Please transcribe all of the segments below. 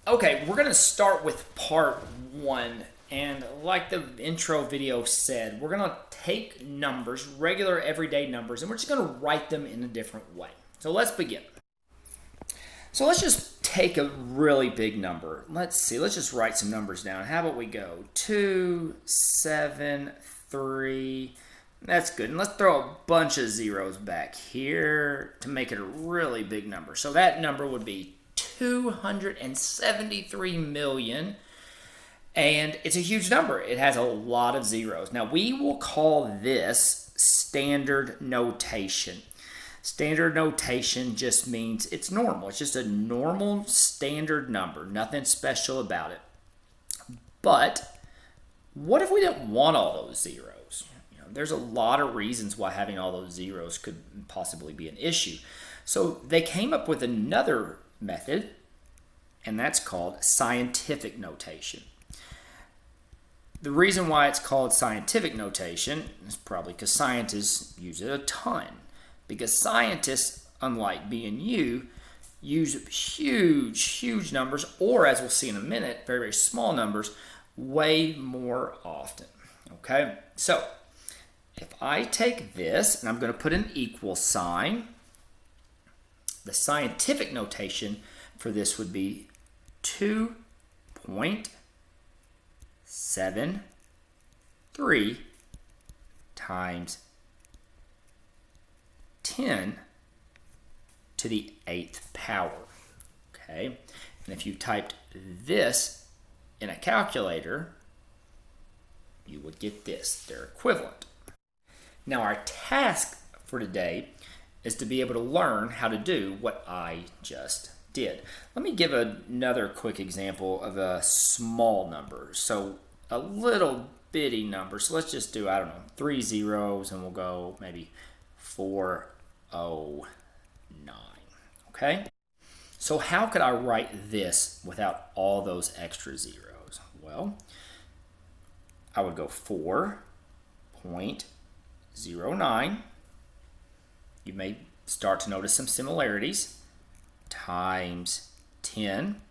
Okay, we're going to start with part one. And like the intro video said, we're going to take numbers, regular everyday numbers, and we're just going to write them in a different way. So let's begin. So let's just take a really big number. Let's see, let's just write some numbers down. How about we go 2, 7, 3. That's good. And let's throw a bunch of zeros back here to make it a really big number. So that number would be 273 million. And it's a huge number. It has a lot of zeros. Now, we will call this standard notation. Standard notation just means it's normal. It's just a normal standard number. Nothing special about it. But what if we didn't want all those zeros? There's a lot of reasons why having all those zeros could possibly be an issue. So they came up with another method, and that's called scientific notation. The reason why it's called scientific notation is probably because scientists use it a ton. Because scientists, unlike me and you, use huge numbers, or as we'll see in a minute, very, very small numbers, way more often. Okay, so if I take this, and I'm going to put an equal sign, the scientific notation for this would be 2.73 times 10 to the 8th power. Okay, and if you typed this in a calculator, you would get this, their equivalent. Now our task for today is to be able to learn how to do what I just did. Let me give another quick example of a small number. So a little bitty number. So let's just do, 3 zeros, and we'll go maybe 409. Okay? So how could I write this without all those extra zeros? Well, I would go 4.09. You may start to notice some similarities. Times 10.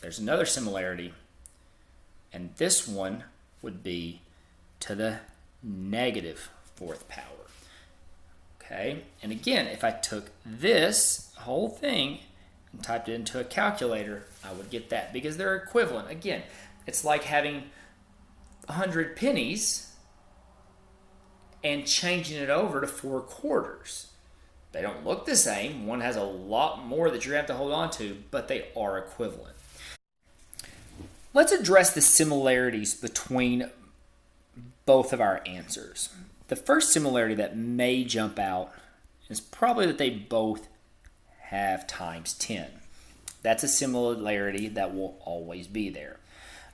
There's another similarity. And this one would be to the negative 4th power. Okay, and again, if I took this whole thing and typed it into a calculator, I would get that because they're equivalent. Again, it's like having 100 pennies and changing it over to 4 quarters. They don't look the same. One has a lot more that you have to hold on to, but they are equivalent. Let's address the similarities between both of our answers. The first similarity that may jump out is probably that they both have times 10. That's a similarity that will always be there.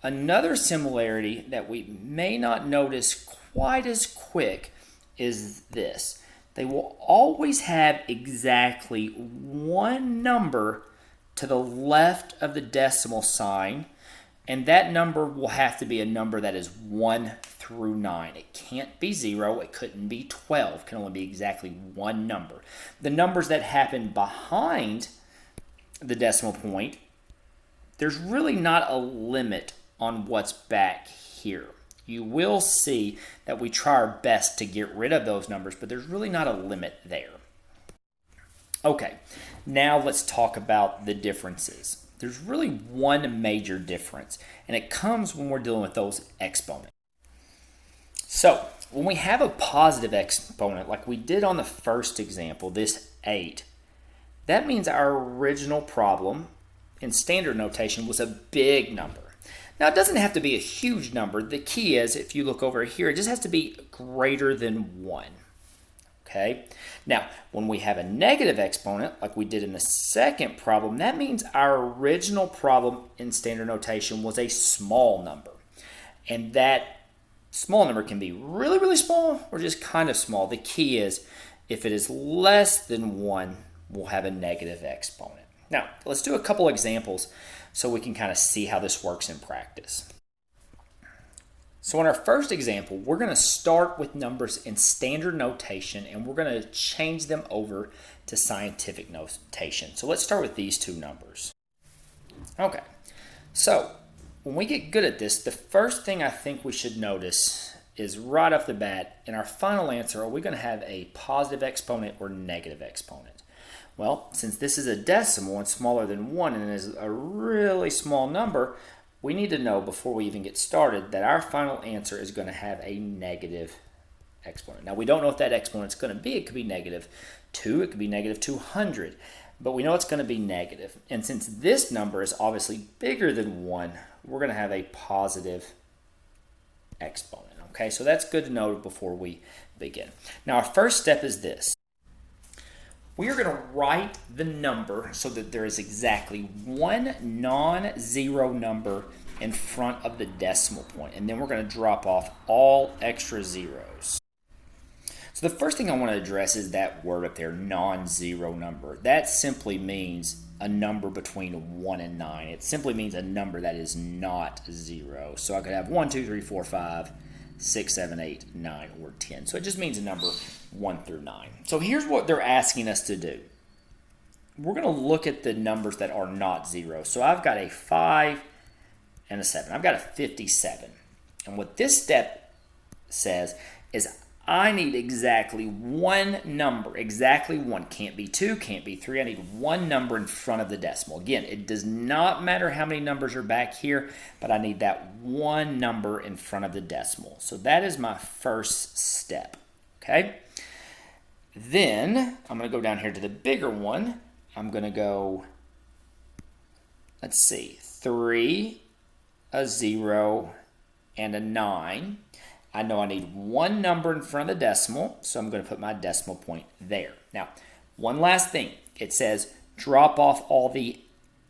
Another similarity that we may not notice quite as quick is this. They will always have exactly one number to the left of the decimal sign, and that number will have to be a number that is 1 through 9. It can't be 0. It couldn't be 12. It can only be exactly one number. The numbers that happen behind the decimal point, there's really not a limit on what's back here. You will see that we try our best to get rid of those numbers, but there's really not a limit there. Okay, now let's talk about the differences. There's really one major difference, and it comes when we're dealing with those exponents. So, when we have a positive exponent, like we did on the first example, this 8, that means our original problem in standard notation was a big number. Now, it doesn't have to be a huge number. The key is, if you look over here, it just has to be greater than 1. Okay? Now, when we have a negative exponent, like we did in the second problem, that means our original problem in standard notation was a small number. And that small number can be really, really small or just kind of small. The key is, if it is less than 1, we'll have a negative exponent. Now, let's do a couple examples so we can kind of see how this works in practice. So in our first example, we're going to start with numbers in standard notation, and we're going to change them over to scientific notation. So let's start with these two numbers. Okay, So when we get good at this, the first thing I think we should notice is right off the bat, in our final answer, are we going to have a positive exponent or negative exponent? Well, since this is a decimal and smaller than 1 and is a really small number, we need to know before we even get started that our final answer is going to have a negative exponent. Now, we don't know if that exponent is going to be. It could be negative 2, it could be negative 200, but we know it's going to be negative. And since this number is obviously bigger than 1, we're going to have a positive exponent. Okay, so that's good to know before we begin. Now, our first step is this. We are going to write the number so that there is exactly one non-zero number in front of the decimal point, and then we're going to drop off all extra zeros. So the first thing I want to address is that word up there, non-zero number. That simply means a number between 1 and 9. It simply means a number that is not 0. So I could have 1, 2, 3, 4, 5, 6, 7, 8, 9, or 10. So it just means a number 1 through 9. So here's what they're asking us to do. We're going to look at the numbers that are not 0. So I've got a 5 and a 7. I've got a 57. And what this step says is I need exactly one number, exactly one. Can't be 2, can't be 3. I need one number in front of the decimal. Again, it does not matter how many numbers are back here, but I need that one number in front of the decimal. So that is my first step, okay? Then I'm going to go down here to the bigger one. I'm going to go, let's see, 3, a 0, and a 9. I know I need one number in front of the decimal, so I'm going to put my decimal point there. Now, one last thing. It says drop off all the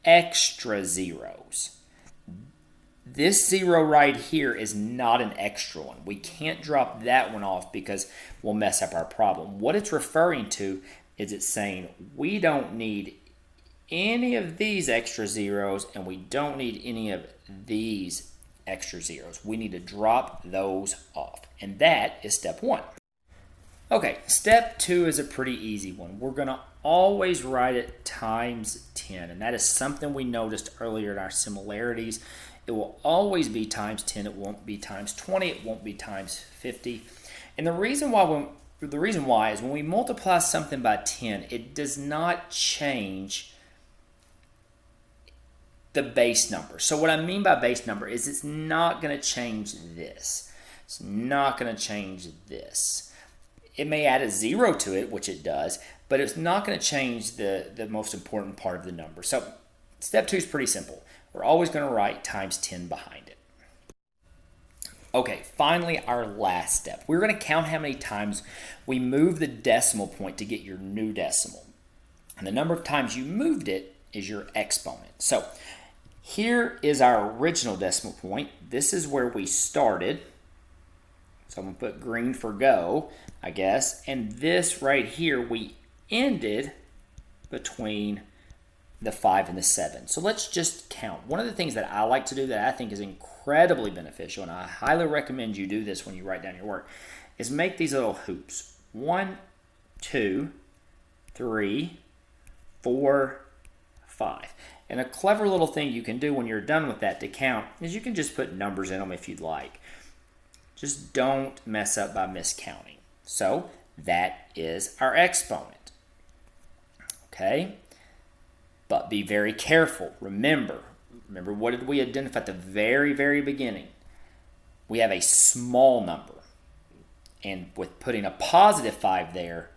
extra zeros. This 0 right here is not an extra one. We can't drop that one off because we'll mess up our problem. What it's referring to is it's saying we don't need any of these extra zeros and we don't need any of these extra zeros. We need to drop those off. And that is step 1. Okay, step 2 is a pretty easy one. We're going to always write it times 10. And that is something we noticed earlier in our similarities. It will always be times 10. It won't be times 20. It won't be times 50. And the reason why is when we multiply something by 10, it does not change the base number. So what I mean by base number is it's not going to change this. It's not going to change this. It may add a 0 to it, which it does, but it's not going to change the most important part of the number. So step 2 is pretty simple. We're always going to write times 10 behind it. Okay, finally our last step. We're going to count how many times we move the decimal point to get your new decimal. And the number of times you moved it is your exponent. So here is our original decimal point. This is where we started. So I'm going to put green for go, I guess. And this right here, we ended between the 5 and the 7. So let's just count. One of the things that I like to do that I think is incredibly beneficial, and I highly recommend you do this when you write down your work, is make these little hoops. 1, 2, 3, 4, 5. And a clever little thing you can do when you're done with that to count is you can just put numbers in them if you'd like. Just don't mess up by miscounting. So that is our exponent. Okay? But be very careful. Remember what did we identify at the very, very beginning? We have a small number. And with putting a positive 5 there,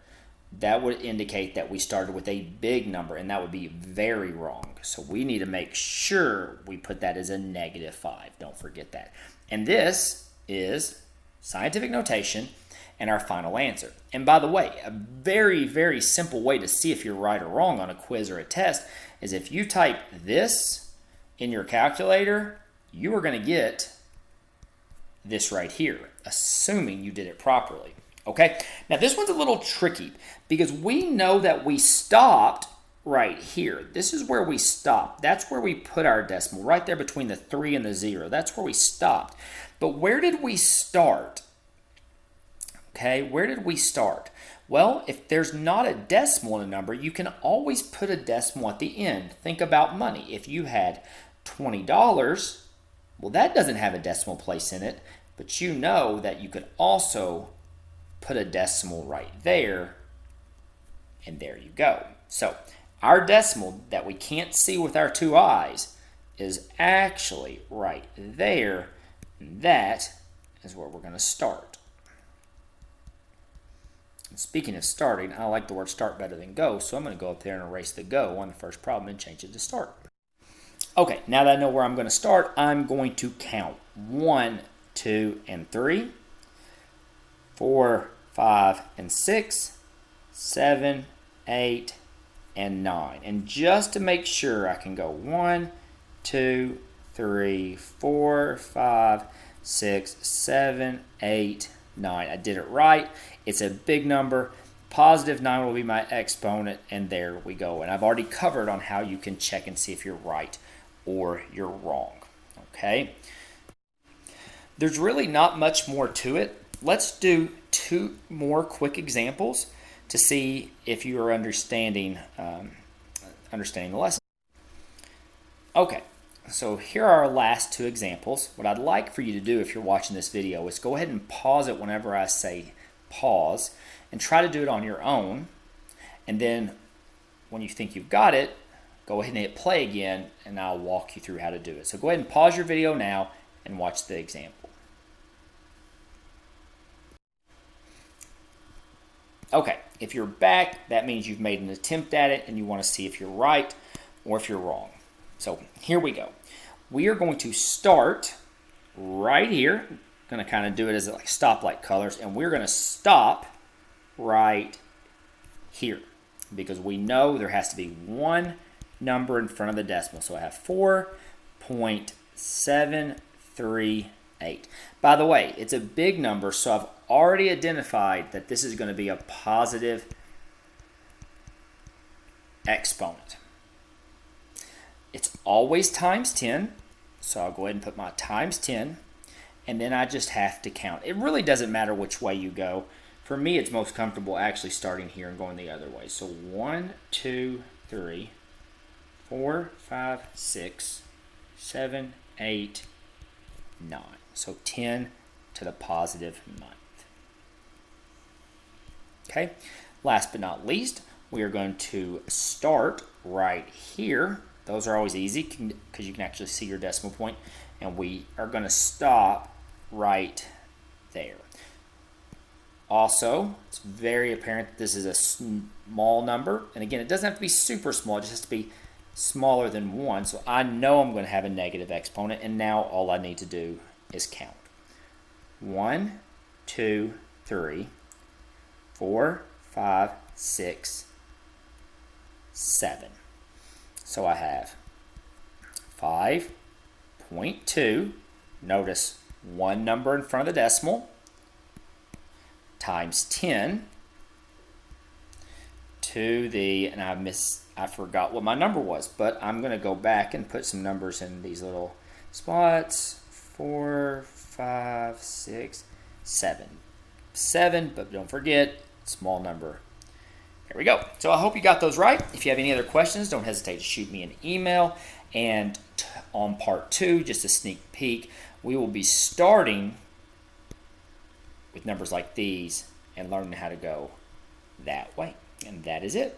that would indicate that we started with a big number, and that would be very wrong. So we need to make sure we put that as a negative 5. Don't forget that. And this is scientific notation and our final answer. And by the way, a very, very simple way to see if you're right or wrong on a quiz or a test is if you type this in your calculator, you are going to get this right here, assuming you did it properly. Okay, now this one's a little tricky because we know that we stopped right here. This is where we stopped. That's where we put our decimal, right there between the 3 and the 0. That's where we stopped. But where did we start? Okay, where did we start? Well, if there's not a decimal in a number, you can always put a decimal at the end. Think about money. If you had $20, well, that doesn't have a decimal place in it, but you know that you could also put a decimal right there, and there you go. So our decimal that we can't see with our two eyes is actually right there, and that is where we're going to start. And speaking of starting, I like the word start better than go, so I'm going to go up there and erase the go on the first problem and change it to start. Okay, now that I know where I'm going to start, I'm going to count 1, 2, and 3, 4, 5, and 6, 7, 8, and 9. And just to make sure, I can go 1, 2, 3, 4, 5, 6, 7, 8, 9. I did it right. It's a big number. Positive 9 will be my exponent, and there we go. And I've already covered on how you can check and see if you're right or you're wrong. Okay? There's really not much more to it. Let's do 2 more quick examples to see if you are understanding the lesson. Okay, so here are our last 2 examples. What I'd like for you to do if you're watching this video is go ahead and pause it whenever I say pause and try to do it on your own. And then when you think you've got it, go ahead and hit play again and I'll walk you through how to do it. So go ahead and pause your video now and watch the example. Okay, if you're back, that means you've made an attempt at it and you want to see if you're right or if you're wrong. So here we go. We are going to start right here. Going to kind of do it as like stoplight colors, and we're going to stop right here because we know there has to be one number in front of the decimal. So I have 4.738. By the way, it's a big number, so I've already identified that this is going to be a positive exponent. It's always times 10, so I'll go ahead and put my times 10, and then I just have to count. It really doesn't matter which way you go. For me, it's most comfortable actually starting here and going the other way. So 1, 2, 3, 4, 5, 6, 7, 8, 9. So 10 to the positive 9th. Okay, last but not least, we are going to start right here. Those are always easy because you can actually see your decimal point. And we are going to stop right there. Also, it's very apparent that this is a small number. And again, it doesn't have to be super small. It just has to be smaller than 1. So I know I'm going to have a negative exponent. And now all I need to do is count. 1, 2, 3, 4, 5, 6, 7. So I have 5.2, notice one number in front of the decimal, times 10 to the, and I forgot what my number was, but I'm going to go back and put some numbers in these little spots. 4, 5, 6, 7. 7, but don't forget, small number. There we go. So I hope you got those right. If you have any other questions, don't hesitate to shoot me an email. And on part 2, just a sneak peek, we will be starting with numbers like these and learning how to go that way. And that is it.